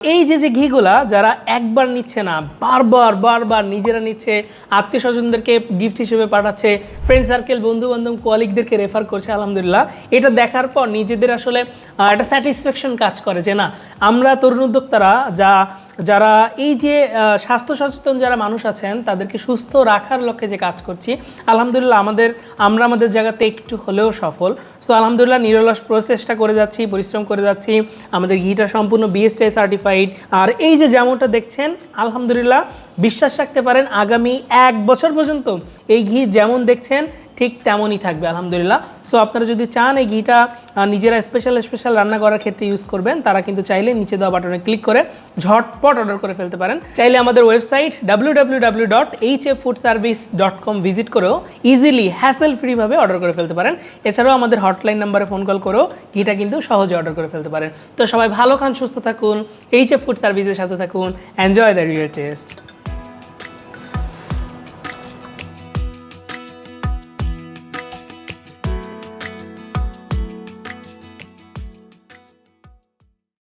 এই যে ঘিগুলা যারা একবার নিচ্ছে না, বারবার বারবার নিজেরা নিচ্ছে, আত্মীয় স্বজনদেরকে গিফট হিসেবে পাঠাচ্ছে, ফ্রেন্ড সার্কেল, বন্ধু বান্ধব, কোয়ালিগদেরকে রেফার করছে, আলহামদুলিল্লাহ এটা দেখার পর নিজেদের আসলে একটা স্যাটিসফ্যাকশন কাজ করে যে না, আমরা তরুণ উদ্যোক্তারা যারা এই যে স্বাস্থ্য সচেতন যারা মানুষ আছেন তাদেরকে সুস্থ রাখার লক্ষ্যে যে কাজ করছি, আলহামদুলিল্লাহ আমরা আমাদের জায়গাতে একটু হলেও সফল। সো আলহামদুলিল্লাহ নিরলস প্রচেষ্টা করে যাচ্ছি, পরিশ্রম করে যাচ্ছি। আমাদের ঘিটা সম্পূর্ণ বিএসটিআই সার্টিফাইড। আর এই যে যেমনটা দেখছেন, আলহামদুলিল্লাহ বিশ্বাস রাখতে পারেন আগামী 1 বছর পর্যন্ত এই ঘি যেমন দেখছেন ঠিক তেমনই থাকবে আলহামদুলিল্লাহ। সো আপনারা যদি চান এই ঘিটা নিজেরা স্পেশাল রান্না করার ক্ষেত্রে ইউজ করবেন, তারা কিন্তু চাইলে নিচে দেওয়া বাটনে ক্লিক করে ঝটপট অর্ডার করে ফেলতে পারেন। চাইলে আমাদের ওয়েবসাইট www.hffoodservice.com ভিজিট করেও ইজিলি হ্যাসেল ফ্রিভাবে অর্ডার করে ফেলতে পারেন। এছাড়াও আমাদের হটলাইন নাম্বারে ফোন কল করেও ঘিটা কিন্তু সহজে অর্ডার করে ফেলতে পারেন। তো সবাই ভালো খান, সুস্থ থাকুন, HF ফুড সার্ভিসের সাথে থাকুন। Enjoy the real test.